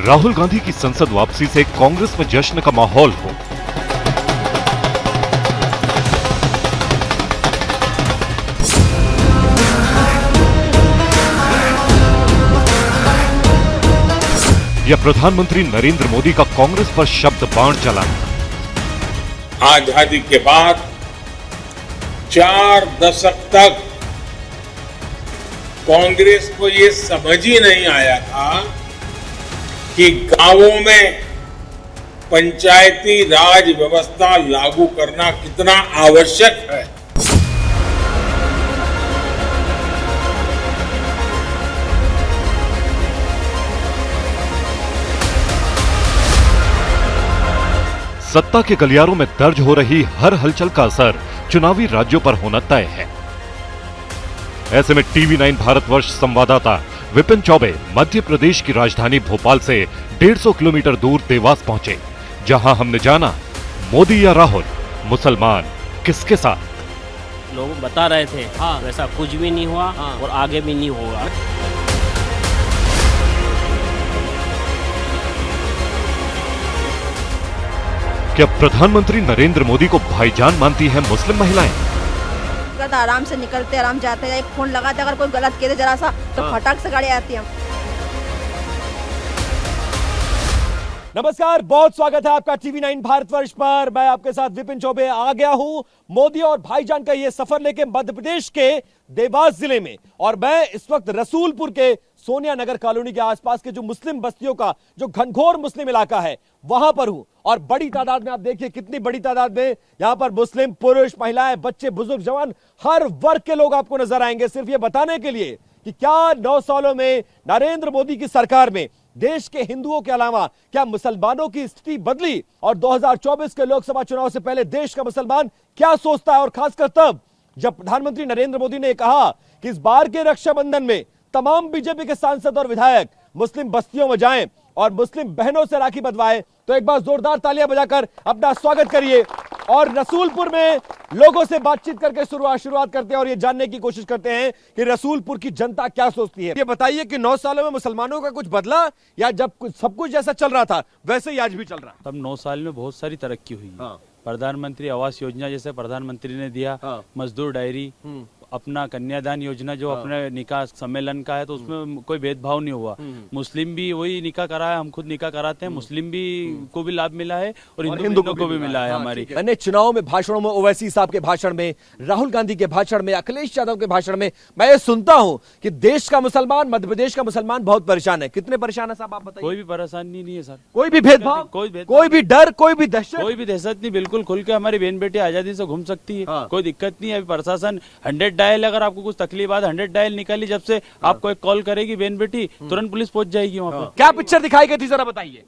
राहुल गांधी की संसद वापसी से कांग्रेस में जश्न का माहौल हो। या प्रधानमंत्री नरेंद्र मोदी का कांग्रेस पर शब्द बाण चलाना। आजादी के बाद 4 दशक तक कांग्रेस को ये समझ ही नहीं आया था कि गांवों में पंचायती राज व्यवस्था लागू करना कितना आवश्यक है। सत्ता के गलियारों में दर्ज हो रही हर हलचल का असर चुनावी राज्यों पर होना तय है। ऐसे में टीवी 9 भारतवर्ष संवाददाता विपिन चौबे मध्य प्रदेश की राजधानी भोपाल से 150 किलोमीटर दूर देवास पहुंचे, जहां हमने जाना मोदी या राहुल, मुसलमान किसके साथ। लोग बता रहे थे वैसा कुछ भी नहीं हुआ और आगे भी नहीं होगा। क्या प्रधानमंत्री नरेंद्र मोदी को भाईजान मानती हैं मुस्लिम महिलाएं? आराम से निकलते, आराम जाते, एक फोन लगाते, अगर कोई गलत करे जरा सा तो फटाक से गाड़ी आती है। नमस्कार, बहुत स्वागत है आपका टीवी 9 भारतवर्ष पर। मैं आपके साथ विपिन चौबे आ गया हूं मोदी और भाईजान का ये सफर लेके मध्य प्रदेश के देवास जिले में, और मैं इस वक्त रसूलपुर के सोनिया नगर कॉलोनी के आसपास के जो मुस्लिम बस्तियों का जो घनघोर मुस्लिम इलाका है वहां पर हूं। और बड़ी तादाद में आप देखिए कितनी बड़ी तादाद में यहां पर मुस्लिम पुरुष, महिलाएं, बच्चे, बुजुर्ग, जवान, हर वर्ग के लोग आपको नजर आएंगे, सिर्फ ये बताने के लिए कि क्या 9 सालों में नरेंद्र मोदी की सरकार में देश के हिंदुओं के अलावा क्या मुसलमानों की स्थिति बदली, और 2024 के लोकसभा चुनाव से पहले देश का मुसलमान क्या सोचता है। और खासकर तब जब प्रधानमंत्री नरेंद्र मोदी ने कहा कि इस बार के रक्षाबंधन में तमाम बीजेपी के सांसद और विधायक मुस्लिम बस्तियों में जाएं और मुस्लिम बहनों से राखी बंधवाएं, तो एक बार जोरदार तालियां बजाकर अपना स्वागत करिए। और रसूलपुर में लोगों से बातचीत करके शुरुआत करते हैं और ये जानने की कोशिश करते हैं कि रसूलपुर की जनता क्या सोचती है। ये बताइए कि 9 सालों में मुसलमानों का कुछ बदला, या जब सब कुछ जैसा चल रहा था वैसे ही आज भी चल रहा है? तब 9 साल में बहुत सारी तरक्की हुई। प्रधानमंत्री आवास योजना जैसे प्रधानमंत्री ने दिया, मजदूर डायरी, अपना कन्यादान योजना जो अपने निकाह सम्मेलन का है, तो उसमें कोई भेदभाव नहीं हुआ। मुस्लिम भी वही निकाह कराया, हम खुद निकाह कराते हैं, मुस्लिम भी को भी लाभ मिला है और हिंदू को भी मिला है। हमारी मैंने चुनाव में भाषणों में, ओवैसी साहब के भाषण में, राहुल गांधी के भाषण में, अखिलेश यादव के भाषण में मैं ये सुनता हूं कि देश का मुसलमान, मध्य प्रदेश का मुसलमान बहुत परेशान है। कितने परेशान है साहब, आप बताइए? कोई भी परेशानी नहीं है सर, कोई भी भेदभाव, कोई भी डर, कोई भी दहशत नहीं। बिल्कुल खुल के हमारी बहन बेटी आजादी से घूम सकती है, कोई दिक्कत नहीं है। अभी प्रशासन 100 डायल, अगर आपको कुछ तकलीफ आए 100 डायल निकाली, जब से आपको एक कॉल करेगी बहन बेटी, तुरंत पुलिस पहुंच जाएगी वहाँ पे। क्या पिक्चर दिखाई गई थी जरा बताइए?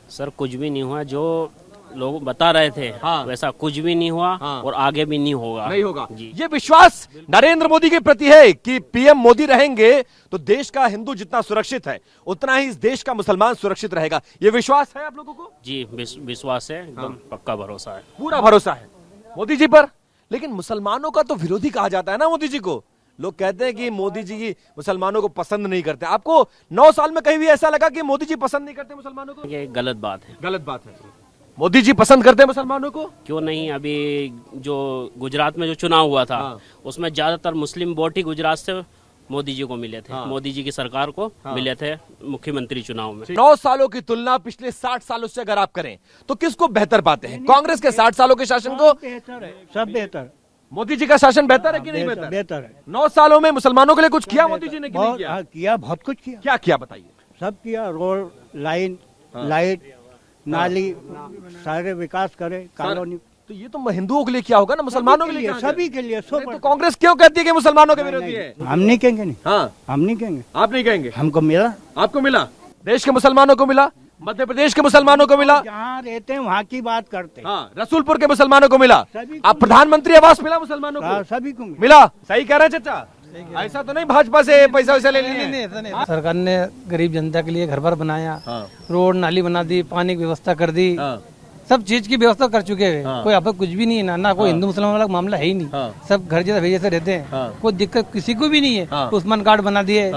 सर कुछ भी नहीं हुआ, जो लोग बता रहे थे वैसा कुछ भी नहीं हुआ और आगे भी नहीं होगा जी। ये विश्वास नरेंद्र मोदी के प्रति है कि पीएम मोदी रहेंगे तो देश का हिंदू जितना सुरक्षित है उतना ही इस देश का मुसलमान सुरक्षित रहेगा। ये विश्वास है आप लोगों को? जी विश्वास है, एकदम पक्का भरोसा है, पूरा भरोसा है मोदी जी पर। लेकिन मुसलमानों का तो विरोधी कहा जाता है ना मोदी जी को। लोग कहते हैं कि मोदी जी मुसलमानों को पसंद नहीं करते। आपको 9 साल में कहीं भी ऐसा लगा कि मोदी जी पसंद नहीं करते मुसलमानों को? ये गलत बात है। गलत बात है। मोदी जी पसंद करते हैं मुसलमानों को? क्यों नहीं। अभी जो गुजरात में जो चुनाव हुआ था उसमें ज्यादातर मुस्लिम वोट ही गुजरात से मोदी जी को मिले थे, मोदी जी की सरकार को मिले थे मुख्यमंत्री चुनाव में। 9 सालों की तुलना पिछले 60 सालों से अगर आप करें तो किसको बेहतर पाते हैं? कांग्रेस के 60 सालों के शासन को? बेहतर है, सब बेहतर। मोदी जी का शासन बेहतर है कि नहीं बेहतर? बेहतर है। 9 सालों में मुसलमानों के लिए कुछ किया मोदी जी ने कि नहीं किया? किया, बहुत कुछ किया। क्या किया बताइए? सब किया, रोड, लाइन, लाइट, नाली, सारे विकास करे, कॉलोनी। तो ये तो हिंदुओं के लिए क्या होगा ना, मुसलमानों के लिए? सभी के लिए। तो कांग्रेस क्यों कहती है कि मुसलमानों के विरोधी है? हम नहीं कहेंगे। नहीं, हाँ, हम नहीं कहेंगे। आप नहीं कहेंगे? हमको मिला। आपको मिला? देश के मुसलमानों को मिला, मध्य प्रदेश के मुसलमानों को मिला, जहाँ रहते हैं वहाँ की बात करते हैं। हाँ, रसूलपुर के मुसलमानों को मिला। आप प्रधानमंत्री आवास मिला मुसलमानों को? सभी को मिला। सही कह रहे हैं चाचा, ऐसा तो नहीं भाजपा से पैसा वैसा ले लिए? सरकार ने गरीब जनता के लिए घर भर बनाया, रोड नाली बना दी, पानी की व्यवस्था कर दी, सब चीज की व्यवस्था कर चुके हैं। कोई अब कुछ भी नहीं है ना, कोई हिंदू मुसलमान वाला मामला है ही नहीं। सब घर जैसा भेजे से रहते हैं, कोई दिक्कत किसी को भी नहीं है। आयुष्मान कार्ड बना दिए,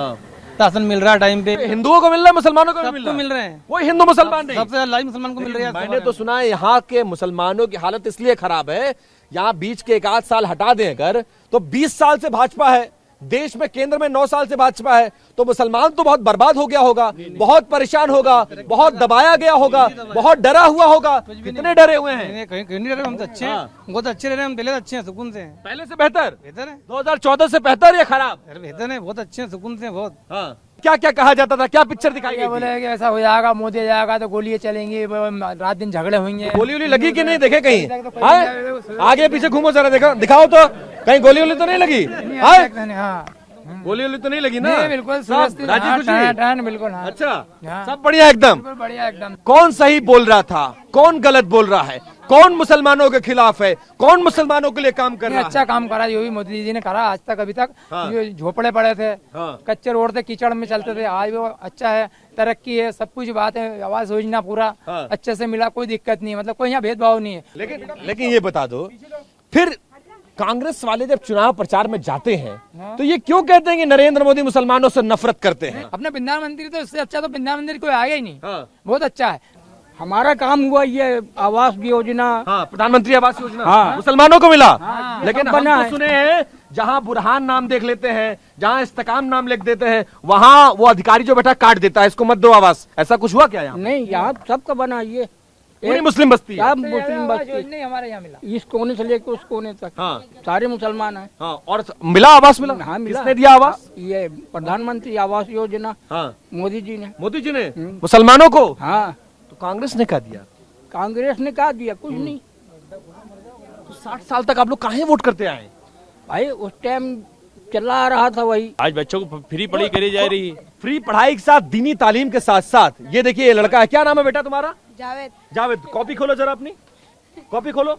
राशन मिल रहा है टाइम पे, हिंदुओं को मिल रहा है, मुसलमानों को भी मिल सबको रहा है। मिल रहे हैं। कोई हिंदू मुसलमान नहीं। सबसे ज्यादा मुसलमान को मिल रही है। मैंने तो सुना है यहाँ के मुसलमानों की हालत इसलिए खराब है, यहाँ बीच के 1 आध साल हटा दें अगर, तो 20 साल से भाजपा है देश में, केंद्र में 9 साल से भाजपा है, तो मुसलमान तो बहुत बर्बाद हो गया होगा, बहुत परेशान होगा, बहुत दबाया गया होगा, बहुत डरा हुआ होगा। कितने डरे हुए हैं? कहीं नहीं डरे, हम तो अच्छे हैं, बहुत अच्छे रह रहे हैं, हम पहले तो अच्छे हैं, सुकून से हैं। पहले से बेहतर? बेहतर है। 2014 से बेहतर या खराब? अरे बेहतर है, बहुत अच्छे हैं, सुकून से हैं, बहुत। हाँ। क्या क्या कहा जाता था, क्या पिक्चर दिखाई गई थी? बोले कि ऐसा हो जाएगा, मोदी जाएगा तो गोलियां चलेंगी, रात दिन झगड़े होंगे। गोली वोली लगी कि नहीं, देखे कहीं? आगे पीछे घूमो जरा, देखो दिखाओ तो कहीं गोली वोली तो नहीं लगी? हाँ गोली वोली तो नहीं लगी ना? बिल्कुल सब राजी खुशी? बिल्कुल। अच्छा, सब बढ़िया एकदम। बढ़िया एकदम। कौन सही बोल रहा था, कौन गलत बोल रहा है, कौन मुसलमानों के खिलाफ है, कौन मुसलमानों के लिए काम कर रहा है? अच्छा काम करा जो भी मोदी जी ने करा आज तक, अभी तक जो झोपड़े पड़े थे, कच्चे रोड थे, कीचड़ में चलते थे, आज वो अच्छा है, तरक्की है, सब कुछ बात है, आवास योजना पूरा अच्छे से मिला, कोई दिक्कत नहीं है, मतलब कोई यहाँ भेदभाव नहीं है। लेकिन ये बता दो, फिर कांग्रेस वाले जब चुनाव प्रचार में जाते हैं तो ये क्यों कहते हैं कि नरेंद्र मोदी मुसलमानों से नफरत करते हैं? अपने प्रधानमंत्री तो इससे अच्छा तो प्रधानमंत्री कोई आया ही नहीं। बहुत अच्छा है, हमारा काम हुआ ये आवास योजना। प्रधानमंत्री आवास योजना मुसलमानों को मिला। लेकिन हम तो सुने हैं जहाँ बुरहान नाम देख लेते हैं, जहाँ इस्तेकाम नाम लिख देते हैं, वहाँ वो अधिकारी जो बैठा काट देता है, इसको मत दो आवास। ऐसा कुछ हुआ क्या यहाँ? नहीं, यहाँ सबका बना ये पूरी मुस्लिम बस्ती है। मुस्लिम बस्ती नहीं हमारे यहाँ मिला, इस कोने से लेकर उस कोने तक सारे मुसलमान हैं। और मिला आवास? मिला। हाँ मिला। किसने दिया आवास? ये प्रधानमंत्री आवास योजना मोदी जी ने। मोदी जी ने मुसलमानों को? हाँ। तो कांग्रेस ने क्या दिया? कांग्रेस ने क्या दिया? कुछ नहीं। तो 60 साल तक आप लोग काहे वोट करते आए? भाई उस टाइम चला रहा था वही। आज बच्चों को फ्री पढ़ाई करी जा रही है। फ्री पढ़ाई के साथ दीनी तालीम के साथ साथ ये देखिए, ये लड़का है, क्या नाम है बेटा तुम्हारा? जावेद। जावेद, कॉपी खोलो जरा अपनी, कॉपी खोलो,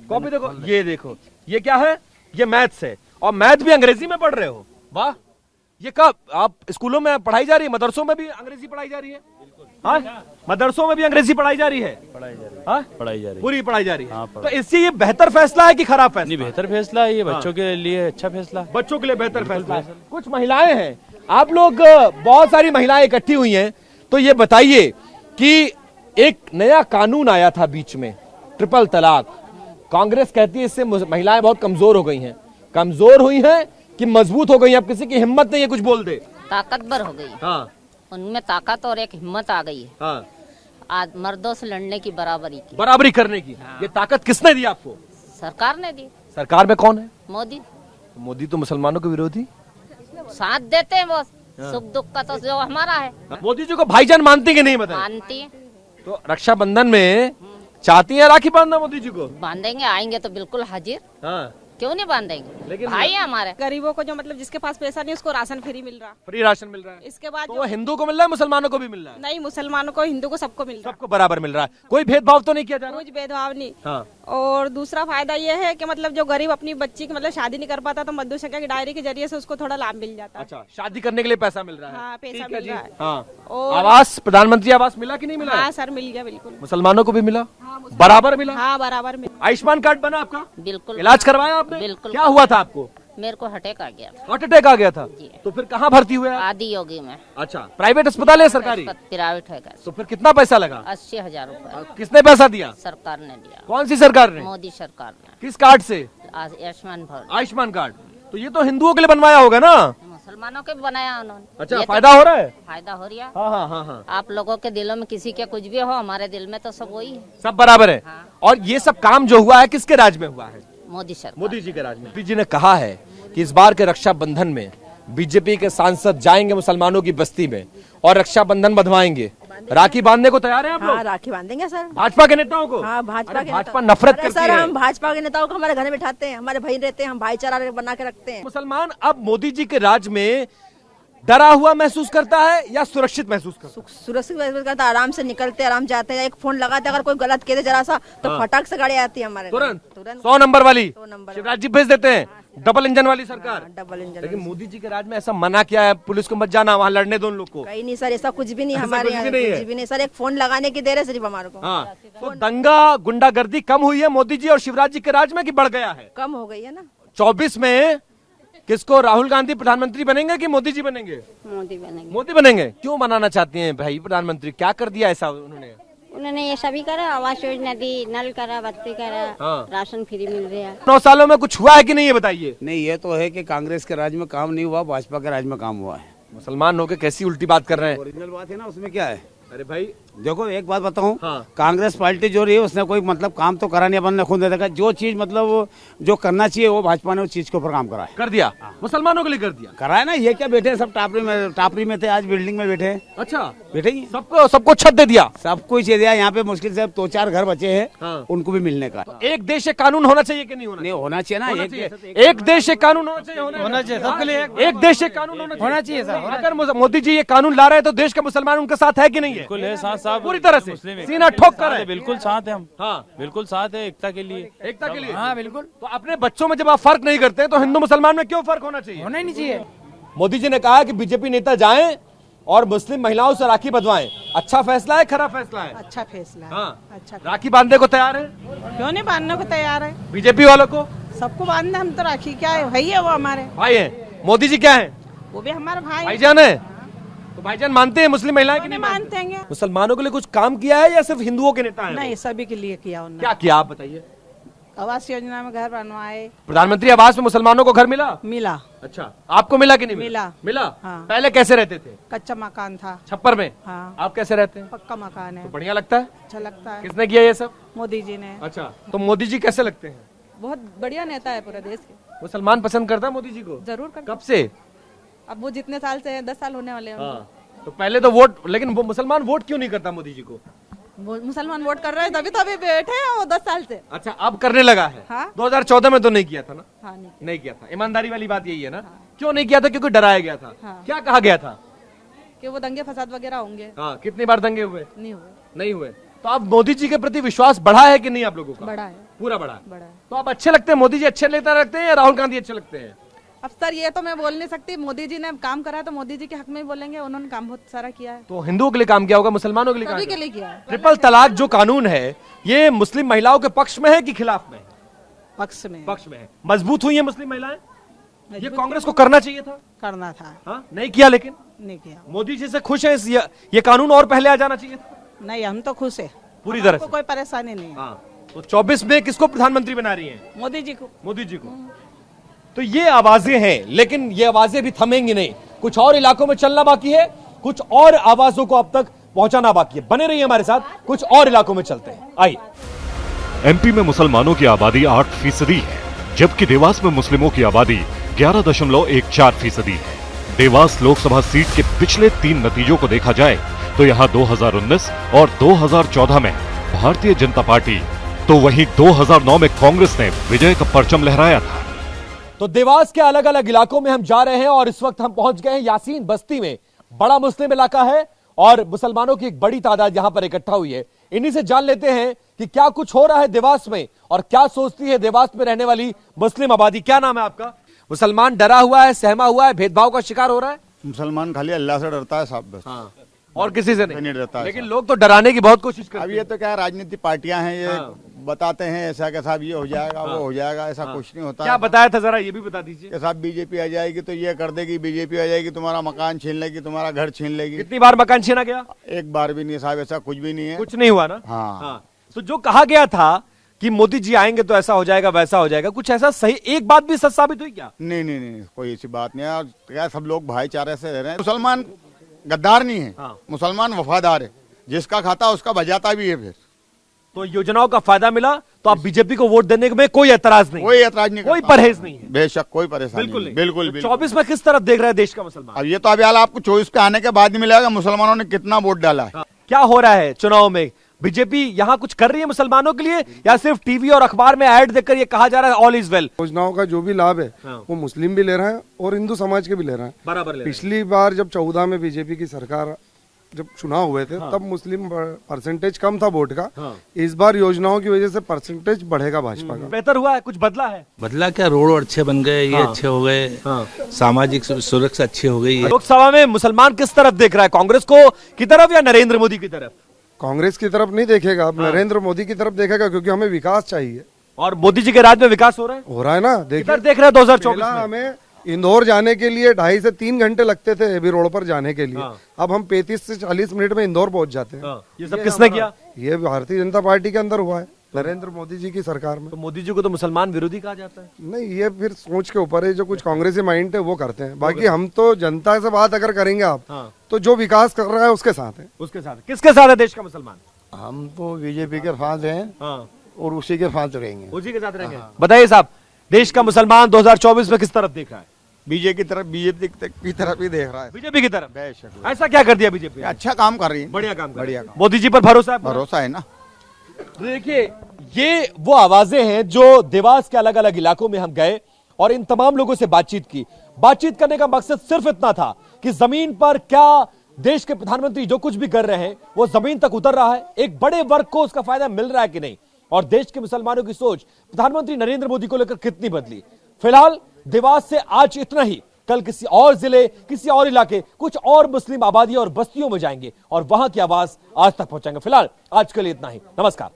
कॉपी देखो, ये देखो, ये क्या है? ये मैथ्स है, और मैथ भी अंग्रेजी में पढ़ रहे हो? वाह। ये कब आप स्कूलों में पढ़ाई जा रही है? मदरसों में भी अंग्रेजी पढ़ाई जा रही है? हाँ, मदरसों में भी अंग्रेजी पढ़ाई जा रही है? पढ़ाई जा रही है, पूरी पढ़ाई जा रही है। तो इससे ये बेहतर फैसला है कि खराब फैसला? नहीं, बेहतर फैसला है ये, बच्चों के लिए अच्छा फैसला है। बच्चों के लिए बेहतर फैसला है। कुछ महिलाएं हैं, आप लोग बहुत सारी महिलाएं इकट्ठी हुई हैं, तो ये बताइए कि एक नया कानून आया था बीच में, ट्रिपल तलाक। कांग्रेस कहती है इससे महिलाएं बहुत कमजोर हो गई हैं। कमजोर हुई हैं कि मजबूत हो गई? अब किसी की हिम्मत नहीं है कुछ बोल दे। ताकतवर हो गई। हाँ, उनमें ताकत और एक हिम्मत आ गई है। हाँ, आज मर्दों से लड़ने की बराबरी की, बराबरी करने की। ये ताकत किसने दी आपको? सरकार ने दी। सरकार में कौन है? मोदी। मोदी तो मुसलमानों के विरोधी। साथ देते हैं वो, सुख दुख का तो जो हमारा है। मोदी जी को भाईजान मानती कि नहीं? बताइए। मानती है। तो रक्षाबंधन में चाहती है राखी बांधना मोदी जी को? बांधेंगे, आएंगे तो बिल्कुल हाजिर। हाँ, क्यों नहीं बांधेंगे, लेकिन भाई है हमारे। गरीबों को जो मतलब जिसके पास पैसा नहीं उसको राशन फ्री मिल रहा, फ्री राशन मिल रहा है। इसके बाद तो हिंदू को मिल रहा है, मुसलमानों को भी मिल रहा है? नहीं, मुसलमानों को, हिंदू को, सबको मिल रहा है। सबको बराबर मिल रहा है, कोई भेदभाव तो नहीं किया जा रहा? कुछ भेदभाव नहीं। हाँ। और दूसरा फायदा ये है कि मतलब जो गरीब अपनी बच्ची की मतलब शादी नहीं कर पाता तो मधु संख्या की डायरी के जरिए से उसको थोड़ा लाभ मिल जाता है। अच्छा, शादी करने के लिए पैसा मिल रहा है? हाँ, पैसा ठीक है मिल जी। रहा है। हाँ। और आवास, प्रधानमंत्री आवास मिला कि नहीं मिला? हाँ सर, मिल गया बिल्कुल। मुसलमानों को भी मिला? बराबर मिला? हाँ बराबर मिला। आयुष्मान कार्ड बना आपका? बिल्कुल। इलाज करवाया आपने? बिल्कुल। क्या हुआ था आपको? मेरे को अटैक आ गया था। हार्ट अटैक आ गया था? जी। तो फिर कहाँ भर्ती हुए आप? आदि योगी में। अच्छा, प्राइवेट अस्पताल है सरकारी? प्राइवेट है। तो फिर कितना पैसा लगा? 80,000 रूपए किसने पैसा दिया? सरकार ने दिया। कौन सी सरकार ने? मोदी सरकार ने। किस कार्ड से? आयुष्मान भारत। आयुष्मान कार्ड। तो ये तो हिंदुओं के लिए बनवाया होगा ना? मुसलमानों के बनाया उन्होंने। अच्छा, फायदा हो रहा है? फायदा हो रहा है। हाँ हाँ हाँ हाँ। आप लोगों के दिलों में किसी के कुछ भी हो, हमारे दिल में तो सब वही है। सब बराबर है। और ये सब काम जो हुआ है किसके राज में हुआ है? मोदी सरकार। मोदी जी के राज में। मोदी जी ने कहा है कि इस बार के रक्षाबंधन में बीजेपी के सांसद जाएंगे मुसलमानों की बस्ती में और रक्षाबंधन बंधवाएंगे। राखी बांधने को तैयार है आप लोग? हाँ, राखी बांधेंगे सर। भाजपा के नेताओं को? हाँ, भाजपा के भाजपा नफरत करती सर, है। हम भाजपा के नेताओं को हमारे घर में बिठाते हैं, हमारे भाई रहते हैं, हम भाईचारा बना के रखते हैं। मुसलमान अब मोदी जी के राज में डरा हुआ महसूस करता है या सुरक्षित महसूस करता है? सुरक्षित महसूस करता है, आराम से निकलते, आराम जाते हैं। एक फोन लगाते, अगर कोई गलत कहते जरा सा तो फटाक से गाड़ी आती है हमारे घर। तुरंत 100 नंबर वाली 100 नंबर शिवराज जी भेज देते हैं, डबल इंजन वाली सरकार। Double engine. लेकिन मोदी जी के राज में ऐसा मना किया है पुलिस को मत जाना वहाँ लड़ने दो उन लोग को। कहीं नहीं सर, ऐसा कुछ भी नहीं ऐसा हमारे कुछ यहाँ, भी नहीं है। कुछ भी नहीं सर। एक फोन लगाने की देर है सिर्फ हमारे को। हाँ, तो दंगा गुंडागर्दी कम हुई है मोदी जी और शिवराज जी के राज में कि बढ़ गया है? कम हो गई है ना। 24 में किसको, राहुल गांधी प्रधानमंत्री बनेंगे कि मोदी जी बनेंगे? मोदी बनेंगे। मोदी बनेंगे। क्यों बनाना चाहती हैं भाई प्रधानमंत्री, क्या कर दिया ऐसा उन्होंने? उन्होंने ये सभी करा, आवास योजना दी, नल करा, बत्ती करा, राशन फ्री मिल रहा है। 9 सालों में कुछ हुआ है कि नहीं, ये बताइए। नहीं, ये तो है कि कांग्रेस के राज में काम नहीं हुआ, भाजपा के राज में काम हुआ है। मुसलमान होकर कैसी उल्टी बात कर रहे हैं? ओरिजिनल बात है ना, उसमें क्या है? अरे भाई देखो एक बात बताऊं, कांग्रेस पार्टी जो रही है उसने कोई मतलब काम तो करा नहीं, अपन ने खुद देखा जो चीज मतलब जो करना चाहिए वो भाजपा ने उस चीज के ऊपर काम करा है, कर दिया, मुसलमानों के लिए कर दिया, करा है ना। ये क्या बैठे सब टापरी में थे, आज बिल्डिंग में बैठे। अच्छा, बैठे ही सबको छत दे दिया, सब कुछ दिया। यहाँ पे मुश्किल से 2-4 घर बचे हैं, उनको भी मिलने का। एक देश एक कानून होना चाहिए कि नहीं होना? नहीं होना चाहिए ना, एक देश एक कानून होना चाहिए, होना चाहिए सबके लिए, एक देश एक कानून होना चाहिए सर। अगर मोदी जी ये कानून ला रहे हैं तो देश के मुसलमान उनके साथ है कि नहीं है? बिल्कुल है, साथ पूरी तरह से सीना ठोक कर है। बिल्कुल साथ है हम, हाँ बिल्कुल साथ है, एकता के लिए। एकता के लिए, हाँ बिल्कुल। तो अपने बच्चों में जब आप फर्क नहीं करते तो हिंदू मुसलमान में क्यों फर्क होना चाहिए? होना ही नहीं चाहिए। मोदी जी ने कहा कि बीजेपी नेता जाएं और मुस्लिम महिलाओं से राखी बंधवाएं। अच्छा फैसला है, खराब फैसला है? अच्छा फैसला है। हाँ, अच्छा, राखी बांधने को तैयार है? क्यों नहीं बांधने को तैयार है? बीजेपी वालों को सबको बांधना, हम तो राखी क्या है, भाई है वो हमारे भाई है। मोदी जी क्या है? वो भी हमारे भाई भाईजान है। तो भाईजान मानते हैं मुस्लिम महिलाएं कि नहीं मानते हैं? मुसलमानों के लिए कुछ काम किया है या सिर्फ हिंदुओं के नेता हैं? नहीं, सभी के लिए किया उन्होंने। क्या किया आप बताइए? आवास योजना में घर बनवाए, प्रधानमंत्री आवास में मुसलमानों को घर मिला? मिला। अच्छा, आपको मिला कि नहीं मिला। हाँ। पहले कैसे रहते थे? कच्चा मकान था, छप्पर में। हाँ। आप कैसे रहते हैं? पक्का मकान है। तो बढ़िया लगता है? अच्छा लगता है। किसने किया ये सब? मोदी जी ने। अच्छा, तो मोदी जी कैसे लगते हैं? बहुत बढ़िया नेता है पूरे देश के। मुसलमान पसंद करता है मोदी जी को? जरूर करता। कब से? अब वो जितने साल से 10 साल होने वाले हैं उनको। तो पहले तो वोट, लेकिन वो मुसलमान वोट क्यों नहीं करता मोदी जी को? मुसलमान वोट कर रहे हैं तभी तो अभी बैठे हैं वो 10 साल से। अच्छा, अब करने लगा है? हाँ? 2014 में तो नहीं किया था ना? हाँ, नहीं किया था। ईमानदारी वाली बात यही है ना? क्यों नहीं किया था? क्योंकि डराया गया था। क्या कहा गया था? कि वो दंगे फसाद वगैरह होंगे। हाँ, कितनी बार दंगे हुए? नहीं हुए। तो अब मोदी जी के प्रति विश्वास बढ़ा है कि नहीं आप लोगों का? बड़ा है, पूरा बढ़ा है। तो आप अच्छे लगते हैं, मोदी जी अच्छे नेता लगते हैं या राहुल गांधी अच्छे लगते हैं? अब सर ये तो मैं बोल नहीं सकती, मोदी जी ने काम करा तो मोदी जी के हक में ही बोलेंगे, उन्होंने काम बहुत सारा किया है। तो हिंदुओं के लिए काम किया होगा, मुसलमानों के लिए सभी के लिए किया है। ट्रिपल तलाक जो कानून है ये मुस्लिम महिलाओं के पक्ष में है कि खिलाफ में? पक्ष में। पक्ष में है। मजबूत हुई है मुस्लिम महिलाएं? ये कांग्रेस को करना चाहिए था, करना था। हाँ? नहीं किया, लेकिन नहीं किया। मोदी जी से खुश है ये कानून और पहले आ जाना चाहिए था? नहीं, हम तो खुश है पूरी तरह से, कोई परेशानी नहीं है। हाँ। तो 24 में किसको प्रधानमंत्री बना रही है? मोदी जी को। मोदी जी को। तो ये आवाजें हैं, लेकिन ये आवाजें भी थमेंगी नहीं। कुछ और इलाकों में चलना बाकी है, कुछ और आवाजों को अब तक पहुंचाना बाकी है। बने रहिए हमारे साथ, कुछ और इलाकों में चलते हैं। आइए। एमपी में मुसलमानों की आबादी 8% है, जबकि देवास में मुस्लिमों की आबादी 11.14% है। देवास लोकसभा सीट के पिछले 3 नतीजों को देखा जाए तो यहां 2019 और 2014 में भारतीय जनता पार्टी, तो वहीं 2009 में कांग्रेस ने विजय का परचम लहराया था। तो देवास के अलग अलग इलाकों में हम जा रहे हैं और इस वक्त हम पहुंच गए हैं यासीन बस्ती में। बड़ा मुस्लिम इलाका है और मुसलमानों की एक बड़ी तादाद यहां पर इकट्ठा हुई है। इन्हीं से जान लेते हैं कि क्या कुछ हो रहा है देवास में और क्या सोचती है देवास में रहने वाली मुस्लिम आबादी। क्या नाम है आपका? मुसलमान डरा हुआ है, सहमा हुआ है, भेदभाव का शिकार हो रहा है? मुसलमान खाली अल्लाह से डरता है साहब, बस। हाँ। और किसी से नहीं डरता है। लेकिन लोग तो डराने की बहुत कोशिश करते हैं। अब ये तो क्या राजनीतिक पार्टियां हैं, ये बताते हैं ऐसा कि साहब ये हो जाएगा, वो हो जाएगा, ऐसा कुछ नहीं होता। क्या बताया था, जरा ये भी बता दीजिए। कि साहब बीजेपी आ जाएगी तो ये कर देगी, बीजेपी आ जाएगी तुम्हारा मकान छीन लेगी, तुम्हारा घर छीन लेगी। कितनी बार मकान छीना गया? एक बार भी नहीं साहब, ऐसा कुछ भी नहीं है। कुछ नहीं हुआ ना? हाँ। तो जो कहा गया था कि मोदी जी आएंगे तो ऐसा हो जाएगा, वैसा हो जाएगा, कुछ ऐसा सही एक बात भी सच साबित हुई क्या? नहीं, कोई ऐसी बात नहीं है। क्या सब लोग भाईचारे से रह रहे हैं। मुसलमान गद्दार नहीं है, मुसलमान वफादार है, जिसका खाता उसका बजाता भी है। फिर तो योजनाओं का फायदा मिला तो आप बीजेपी को वोट देने में कोई ऐतराज नहीं? कोई ऐतराज नहीं, कोई परहेज नहीं है? बेशक कोई परेशानी बिल्कुल नहीं। बिल्कुल। 24 में किस तरफ देख रहे हैं देश का मुसलमान? अब ये तो अभी हाल आपको 24 के आने के बाद ही मिलेगा मुसलमानों ने कितना वोट डाला है। क्या हो रहा है चुनाव में? बीजेपी यहाँ कुछ कर रही है मुसलमानों के लिए या सिर्फ टीवी और अखबार में ऐड देखकर ये कहा जा रहा है ऑल इज वेल? योजनाओं का जो भी लाभ है वो मुस्लिम भी ले रहे हैं और हिंदू समाज के भी ले रहे हैं बराबर ले रहे हैं। पिछली बार जब 14 में बीजेपी की सरकार जब चुनाव हुए थे तब मुस्लिम परसेंटेज कम था वोट का। इस बार योजनाओं की वजह से परसेंटेज बढ़ेगा भाजपा का। बेहतर हुआ है? कुछ बदला है? बदला क्या, रोड अच्छे बन गए, ये अच्छे हो गए, सामाजिक सुरक्षा अच्छी हो गई। लोकसभा में मुसलमान किस तरफ देख रहा है, कांग्रेस को की तरफ या नरेंद्र मोदी की तरफ? कांग्रेस की तरफ नहीं देखेगा, अब नरेंद्र मोदी की तरफ देखेगा, क्योंकि हमें विकास चाहिए। और मोदी जी के राज में विकास हो रहा है? हो रहा है ना, देखिए देख रहे हैं 2024 में हमें इंदौर जाने के लिए 2.5 से 3 घंटे लगते थे हेवी रोड पर जाने के लिए। अब हम 35 से 40 मिनट में इंदौर पहुंच जाते हैं। ये सब किसने किया? ये भारतीय जनता पार्टी के अंदर हुआ है, नरेंद्र मोदी जी की सरकार में। तो मोदी जी को तो मुसलमान विरोधी कहा जाता है। नहीं, ये फिर सोच के ऊपर है, जो कुछ कांग्रेसी माइंड है वो करते हैं। बाकी हम तो जनता से बात अगर करेंगे आप, तो जो विकास कर रहा है उसके साथ है। उसके साथ किसके साथ है देश का मुसलमान? हम तो बीजेपी के साथ हैं और उसी के साथ रहेंगे। उसी के साथ रहेंगे। बताइए साहब, देश का मुसलमान 2024 में किस तरफ देख रहा है? बीजेपी की तरफ ही देख रहा है। बीजेपी की तरफ। ऐसा क्या कर दिया बीजेपी? अच्छा काम कर रही है, बढ़िया काम कर रही है। बढ़िया काम। मोदी जी पर भरोसा है? भरोसा है ना। देखिए, ये वो आवाजें हैं जो देवास के अलग अलग इलाकों में हम गए और इन तमाम लोगों से बातचीत की। बातचीत करने का मकसद सिर्फ इतना था कि जमीन पर क्या देश के प्रधानमंत्री जो कुछ भी कर रहे हैं वो जमीन तक उतर रहा है, एक बड़े वर्ग को उसका फायदा मिल रहा है कि नहीं, और देश के मुसलमानों की सोच प्रधानमंत्री नरेंद्र मोदी को लेकर कितनी बदली। फिलहाल देवास से आज इतना ही। कल किसी और जिले, किसी और इलाके, कुछ और मुस्लिम आबादी और बस्तियों में जाएंगे और वहां की आवाज आज तक पहुंचाएंगे। फिलहाल आज के लिए इतना ही। नमस्कार।